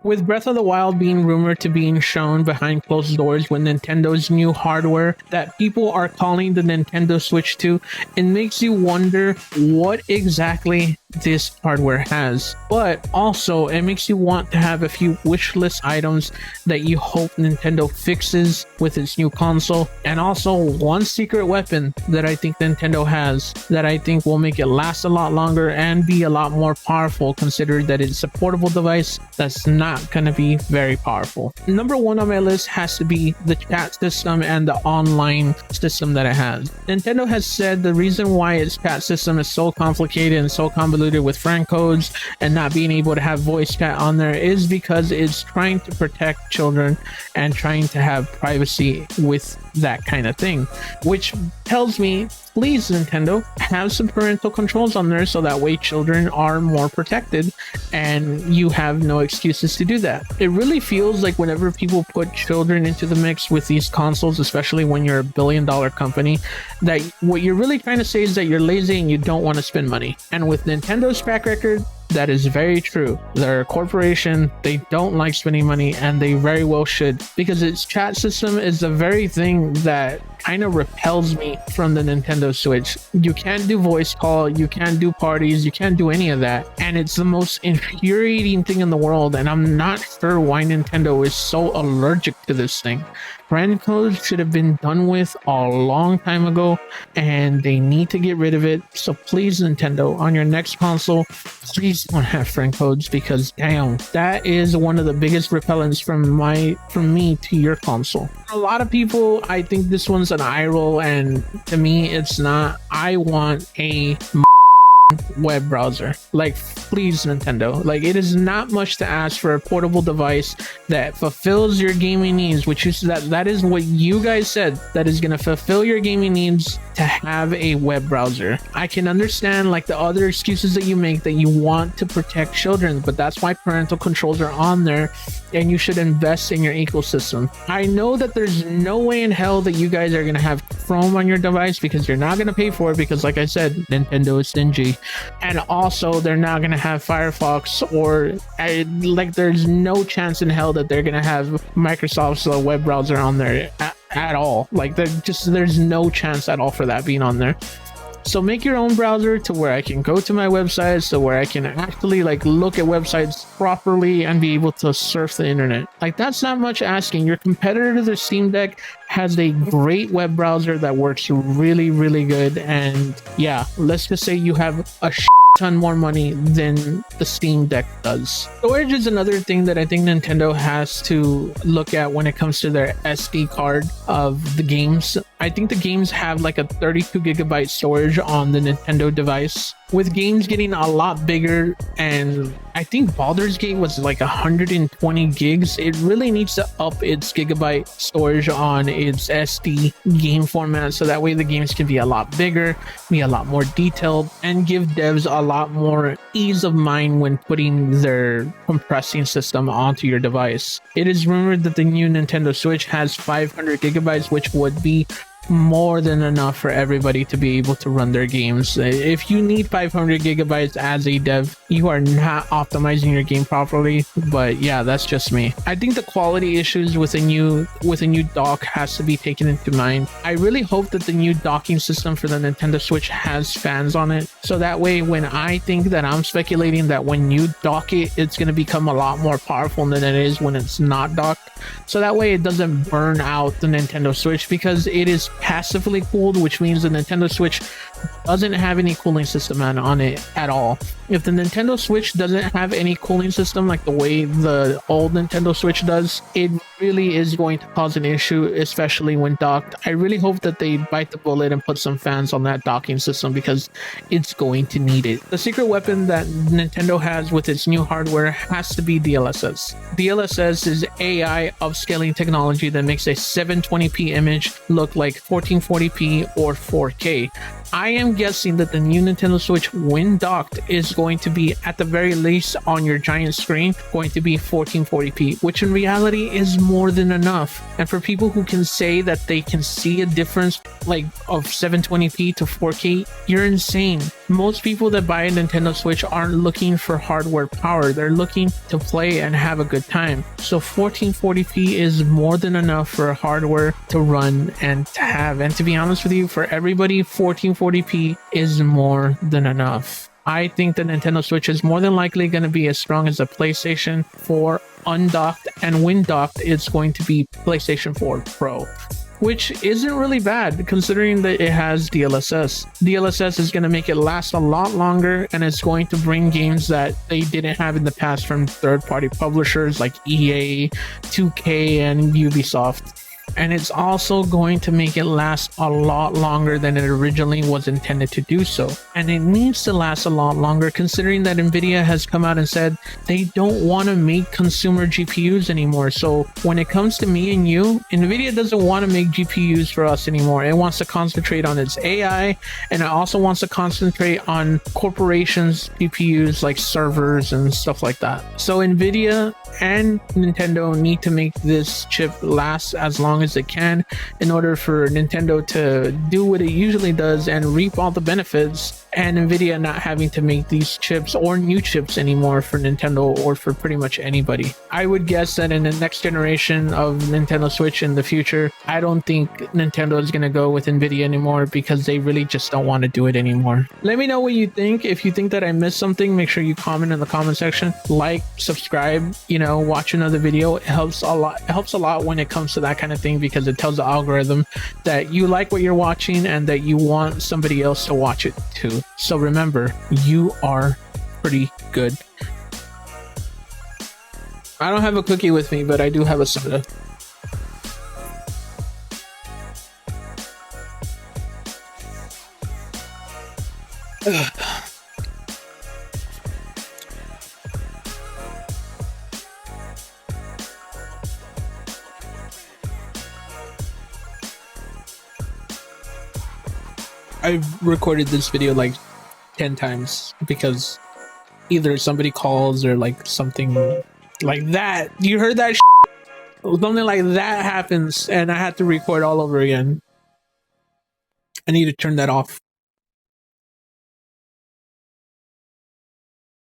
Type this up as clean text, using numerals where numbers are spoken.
With Breath of the Wild being rumored to being shown behind closed doors with Nintendo's new hardware that people are calling the Nintendo Switch 2, it makes you wonder what exactly this hardware has. But also, it makes you want to have a few wish list items that you hope Nintendo fixes with its new console. And also, one secret weapon that I think Nintendo has that I think will make it last a lot longer and be a lot more powerful, considering that it's a portable device that's not going to be very powerful. Number one on my list has to be the chat system and the online system that it has. Nintendo has said the reason why its chat system is so complicated and so convoluted with friend codes and not being able to have voice chat on there is because it's trying to protect children and trying to have privacy with that kind of thing, which tells me, please Nintendo, have some parental controls on there so that way children are more protected and you have no excuses to do that. It really feels like whenever people put children into the mix with these consoles, especially when you're a billion-dollar company, that what you're really trying to say is that you're lazy and you don't want to spend money. And with Nintendo's track record, that is very true. They're a corporation, they don't like spending money, and they very well should, because its chat system is the very thing that kind of repels me from the Nintendo Switch. You can't do voice call, you can't do parties, you can't do any of that, and it's the most infuriating thing in the world, and I'm not sure why Nintendo is so allergic to this thing. Friend codes should have been done with a long time ago, and they need to get rid of it. So please Nintendo, on your next console, please don't have friend codes, because damn, that is one of the biggest repellents from me to your console. A lot of people, I think this one's an eye roll, and to me it's not. I want a web browser. Like, please Nintendo, like, it is not much to ask for a portable device that fulfills your gaming needs, which is that is what you guys said, that is going to fulfill your gaming needs, to have a web browser. I can understand like the other excuses that you make, that you want to protect children, but that's why parental controls are on there, and you should invest in your ecosystem. I know that there's no way in hell that you guys are going to have Chrome on your device, because you're not going to pay for it, because like I said, Nintendo is stingy. And also, they're not going to have Firefox, or like there's no chance in hell that they're going to have Microsoft's web browser on there at all. Like, there's no chance at all for that being on there. So make your own browser to where I can go to my websites, so where I can actually like look at websites properly and be able to surf the internet. Like, that's not much asking. Your competitor to the Steam Deck has a great web browser that works really, really good. And yeah, let's just say you have a ton more money than the Steam Deck does. Storage is another thing that I think Nintendo has to look at when it comes to their SD card of the games. I think the games have like a 32 gigabyte storage on the Nintendo device. With games getting a lot bigger, and I think Baldur's Gate was like 120 gigs, it really needs to up its gigabyte storage on its SD game format, so that way the games can be a lot bigger, be a lot more detailed, and give devs a lot more ease of mind when putting their compressing system onto your device. It is rumored that the new Nintendo Switch has 500 gigabytes, which would be more than enough for everybody to be able to run their games. If you need 500 gigabytes as a dev, you are not optimizing your game properly. But yeah, that's just me. I think the quality issues with a new dock has to be taken into mind. I really hope that the new docking system for the Nintendo Switch has fans on it, so that way when I think that I'm speculating that when you dock it, it's going to become a lot more powerful than it is when it's not docked, so that way it doesn't burn out the Nintendo Switch, because it is passively cooled, which means the Nintendo Switch doesn't have any cooling system on it at all. If the Nintendo Switch doesn't have any cooling system like the way the old Nintendo Switch does, it really is going to cause an issue, especially when docked. I really hope that they bite the bullet and put some fans on that docking system, because it's going to need it. The secret weapon that Nintendo has with its new hardware has to be DLSS. DLSS is AI upscaling technology that makes a 720p image look like 1440p or 4K. I am guessing that the new Nintendo Switch, when docked, is going to be, at the very least on your giant screen, going to be 1440p, which in reality is more than enough. And for people who can say that they can see a difference like of 720p to 4K, you're insane. Most people that buy a Nintendo Switch aren't looking for hardware power. They're looking to play and have a good time. So 1440p is more than enough for hardware to run and to have. And to be honest with you, for everybody, 1440p is more than enough. I think the Nintendo Switch is more than likely going to be as strong as the PlayStation 4 undocked, and when docked, it's going to be PlayStation 4 Pro, which isn't really bad considering that it has DLSS. DLSS is going to make it last a lot longer, and it's going to bring games that they didn't have in the past from third-party publishers like EA, 2K, and Ubisoft. And it's also going to make it last a lot longer than it originally was intended to do so. And it needs to last a lot longer considering that Nvidia has come out and said they don't want to make consumer GPUs anymore. So when it comes to me and you, Nvidia doesn't want to make GPUs for us anymore. It wants to concentrate on its AI, and it also wants to concentrate on corporations' GPUs like servers and stuff like that. So Nvidia and Nintendo need to make this chip last as long as it can in order for Nintendo to do what it usually does and reap all the benefits, and Nvidia not having to make these chips or new chips anymore for Nintendo or for pretty much anybody. I would guess that in the next generation of Nintendo Switch in the future, I don't think Nintendo is going to go with Nvidia anymore because they really just don't want to do it anymore. Let me know what you think. If you think that I missed something, make sure you comment in the comment section, like, subscribe, watch another video. It helps a lot. It helps a lot when it comes to that kind of thing because it tells the algorithm that you like what you're watching and that you want somebody else to watch it too. So remember, you are pretty good. I don't have a cookie with me, but I do have a soda. I've recorded this video like 10 times because either somebody calls or like something like that. You heard that? Something like that happens and I had to record all over again. I need to turn that off.